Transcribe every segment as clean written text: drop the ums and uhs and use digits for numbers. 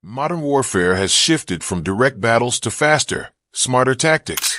Modern warfare has shifted from direct battles to faster, smarter tactics.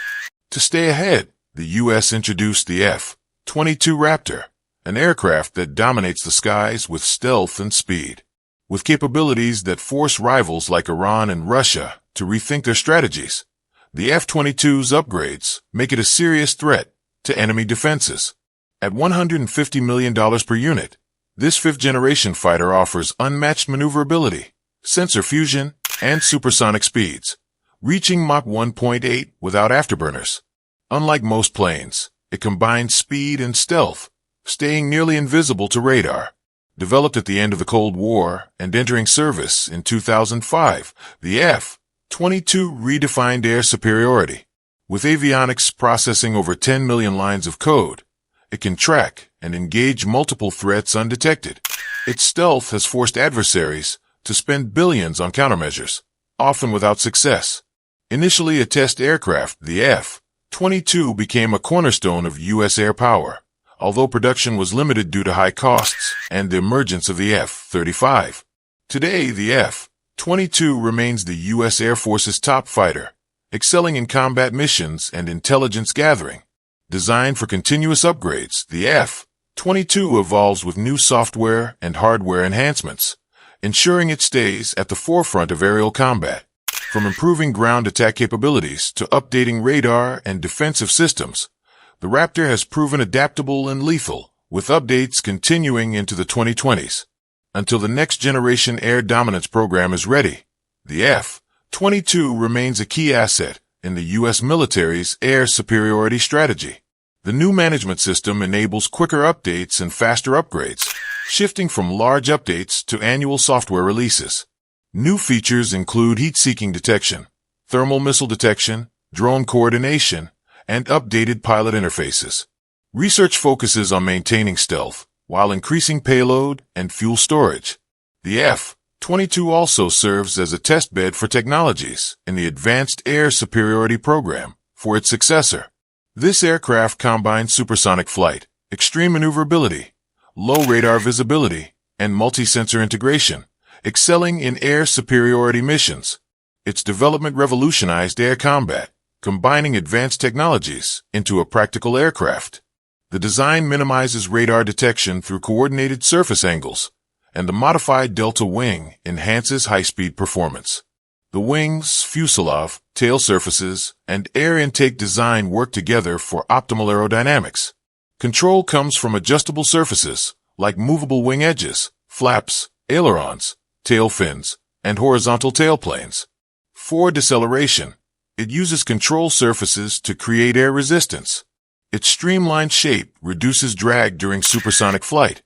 To stay ahead, the U.S. introduced the F-22 Raptor, an aircraft that dominates the skies with stealth and speed. With capabilities that force rivals like Iran and Russia to rethink their strategies, the F-22's upgrades make it a serious threat to enemy defenses. At $150 million per unit, this fifth-generation fighter offers unmatched maneuverability, sensor fusion, and supersonic speeds, reaching Mach 1.8 without afterburners. Unlike most planes, it combines speed and stealth, staying nearly invisible to radar. Developed at the end of the Cold War and entering service in 2005, the F-22 redefined air superiority. With avionics processing over 10 million lines of code, it can track and engage multiple threats undetected. Its stealth has forced adversaries to spend billions on countermeasures, often without success. Initially a test aircraft, the F-22 became a cornerstone of U.S. air power, although production was limited due to high costs and the emergence of the F-35. Today, the F-22 remains the U.S. Air Force's top fighter, excelling in combat missions and intelligence gathering. Designed for continuous upgrades, the F-22 evolves with new software and hardware enhancements, ensuring it stays at the forefront of aerial combat. From improving ground attack capabilities to updating radar and defensive systems, the Raptor has proven adaptable and lethal, with updates continuing into the 2020s. Until the next generation air dominance program is ready, the F-22 remains a key asset in the U.S. military's air superiority strategy. The new management system enables quicker updates and faster upgrades, shifting from large updates to annual software releases. New features include heat-seeking detection, thermal missile detection, drone coordination, and updated pilot interfaces. Research focuses on maintaining stealth while increasing payload and fuel storage. The F-22 also serves as a testbed for technologies in the Advanced Air Superiority Program for its successor. This aircraft combines supersonic flight, extreme maneuverability, low radar visibility, and multi-sensor integration, excelling in air superiority missions. Its development revolutionized air combat, combining advanced technologies into a practical aircraft. The design minimizes radar detection through coordinated surface angles, and the modified delta wing enhances high-speed performance. The wings, fuselage, tail surfaces, and air intake design work together for optimal aerodynamics. Control comes from adjustable surfaces, like movable wing edges, flaps, ailerons, tail fins, and horizontal tailplanes. For deceleration, it uses control surfaces to create air resistance. Its streamlined shape reduces drag during supersonic flight,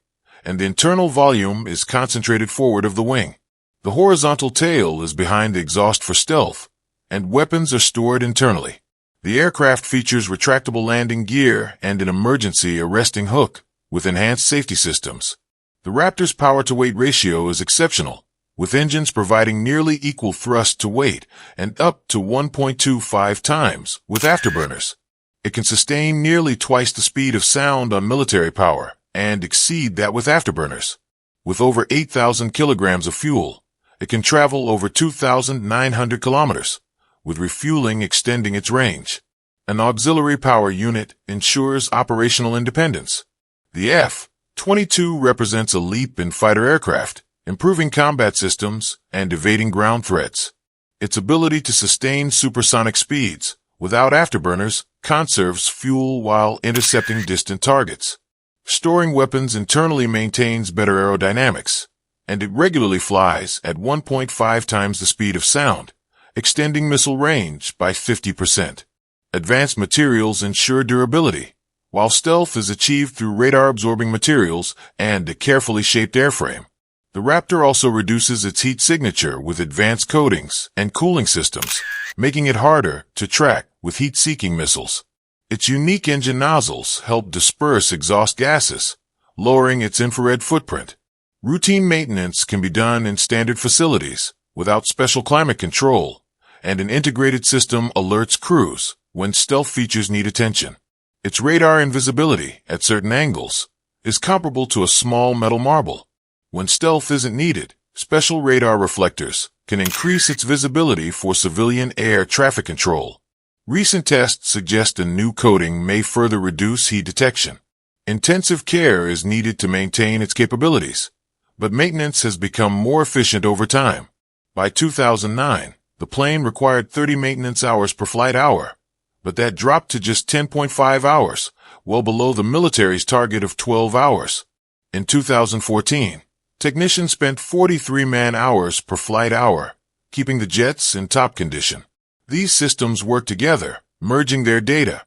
and the internal volume is concentrated forward of the wing. The horizontal tail is behind the exhaust for stealth, and weapons are stored internally. The aircraft features retractable landing gear and an emergency arresting hook with enhanced safety systems. The Raptor's power-to-weight ratio is exceptional, with engines providing nearly equal thrust to weight and up to 1.25 times with afterburners. It can sustain nearly twice the speed of sound on military power and exceed that with afterburners. With over 8,000 kilograms of fuel, it can travel over 2,900 kilometers, with refueling extending its range. An auxiliary power unit ensures operational independence. The F-22 represents a leap in fighter aircraft, improving combat systems and evading ground threats. Its ability to sustain supersonic speeds without afterburners conserves fuel while intercepting distant targets. Storing weapons internally maintains better aerodynamics, and it regularly flies at 1.5 times the speed of sound, extending missile range by 50%. Advanced materials ensure durability, while stealth is achieved through radar-absorbing materials and a carefully shaped airframe. The Raptor also reduces its heat signature with advanced coatings and cooling systems, making it harder to track with heat-seeking missiles. Its unique engine nozzles help disperse exhaust gases, lowering its infrared footprint. Routine maintenance can be done in standard facilities without special climate control, and an integrated system alerts crews when stealth features need attention. Its radar invisibility at certain angles is comparable to a small metal marble. When stealth isn't needed, special radar reflectors can increase its visibility for civilian air traffic control. Recent tests suggest a new coating may further reduce heat detection. Intensive care is needed to maintain its capabilities, but maintenance has become more efficient over time. By 2009, the plane required 30 maintenance hours per flight hour, but that dropped to just 10.5 hours, well below the military's target of 12 hours. In 2014, technicians spent 43 man-hours per flight hour, keeping the jets in top condition. These systems work together, merging their data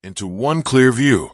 into one clear view,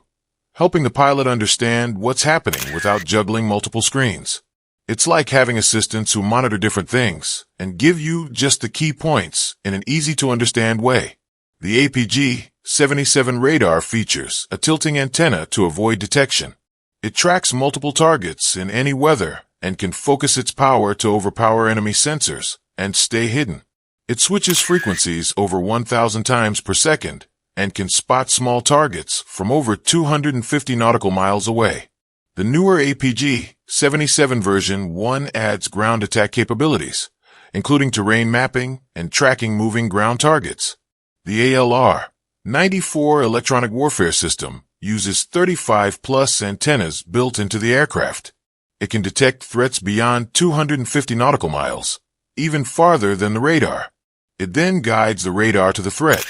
helping the pilot understand what's happening without juggling multiple screens. It's like having assistants who monitor different things and give you just the key points in an easy-to-understand way. The APG-77 radar features a tilting antenna to avoid detection. It tracks multiple targets in any weather and can focus its power to overpower enemy sensors and stay hidden. It switches frequencies over 1,000 times per second and can spot small targets from over 250 nautical miles away. The newer APG-77 version 1 adds ground attack capabilities, including terrain mapping and tracking moving ground targets. The ALR-94 electronic warfare system uses 35-plus antennas built into the aircraft. It can detect threats beyond 250 nautical miles, even farther than the radar. It then guides the radar to the threat,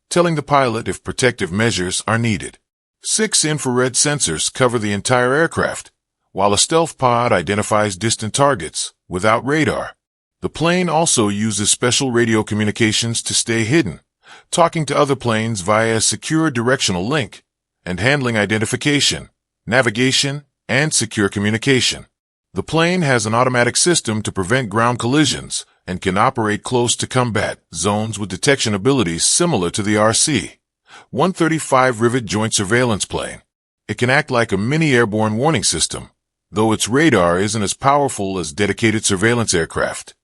telling the pilot if protective measures are needed. 6 infrared sensors cover the entire aircraft, while a stealth pod identifies distant targets without radar. The plane also uses special radio communications to stay hidden, talking to other planes via a secure directional link, and handling identification, navigation, and secure communication. The plane has an automatic system to prevent ground collisions and can operate close to combat zones with detection abilities similar to the RC-135 rivet joint surveillance plane. It can act like a mini airborne warning system, though its radar isn't as powerful as dedicated surveillance aircraft.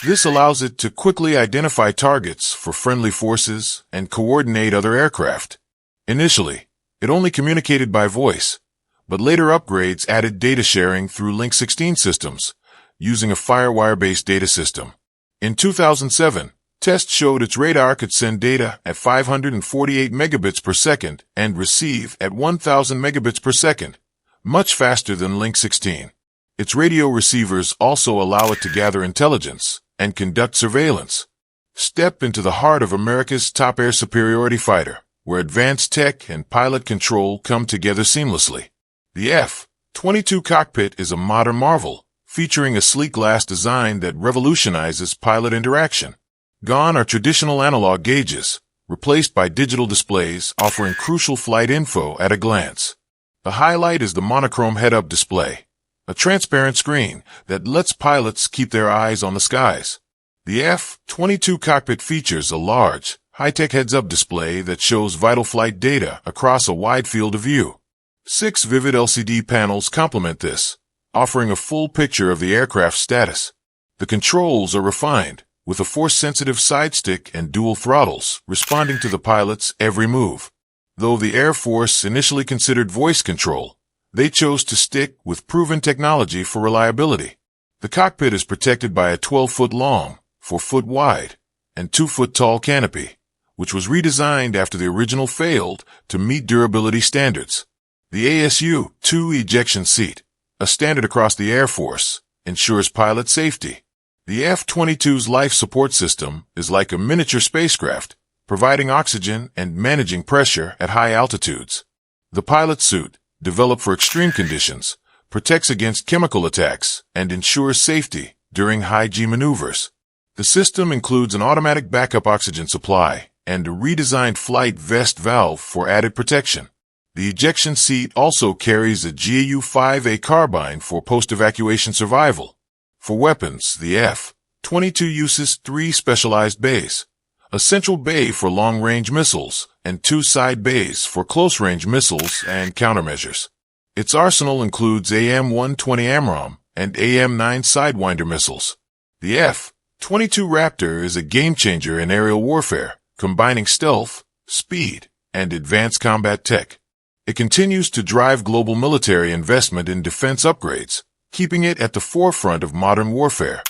This allows it to quickly identify targets for friendly forces and coordinate other aircraft. Initially, it only communicated by voice, but later upgrades added data sharing through Link 16 systems, using a FireWire-based data system. In 2007, tests showed its radar could send data at 548 megabits per second and receive at 1,000 megabits per second, much faster than Link 16. Its radio receivers also allow it to gather intelligence and conduct surveillance. Step into the heart of America's top air superiority fighter, where advanced tech and pilot control come together seamlessly. The F-22 cockpit is a modern marvel, featuring a sleek glass design that revolutionizes pilot interaction. Gone are traditional analog gauges, replaced by digital displays offering crucial flight info at a glance. The highlight is the monochrome head-up display, a transparent screen that lets pilots keep their eyes on the skies. The F-22 cockpit features a large, high-tech heads-up display that shows vital flight data across a wide field of view. 6 vivid LCD panels complement this, offering a full picture of the aircraft's status. The controls are refined, with a force-sensitive side stick and dual throttles responding to the pilot's every move. Though the Air Force initially considered voice control, they chose to stick with proven technology for reliability. The cockpit is protected by a 12-foot-long, 4-foot-wide, and 2-foot-tall canopy, which was redesigned after the original failed to meet durability standards. The ASU-2 ejection seat, a standard across the Air Force, ensures pilot safety. The F-22's life support system is like a miniature spacecraft, providing oxygen and managing pressure at high altitudes. The pilot suit, developed for extreme conditions, protects against chemical attacks and ensures safety during high-G maneuvers. The system includes an automatic backup oxygen supply and a redesigned flight vest valve for added protection. The ejection seat also carries a GAU-5A carbine for post-evacuation survival. For weapons, the F-22 uses 3 specialized bays, a central bay for long-range missiles and 2 side bays for close-range missiles and countermeasures. Its arsenal includes AM-120 AMRAAM and AM-9 Sidewinder missiles. The F-22 Raptor is a game-changer in aerial warfare, combining stealth, speed, and advanced combat tech. It continues to drive global military investment in defense upgrades, keeping it at the forefront of modern warfare.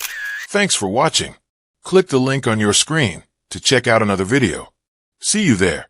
Thanks for watching. Click the link on your screen to check out another video. See you there.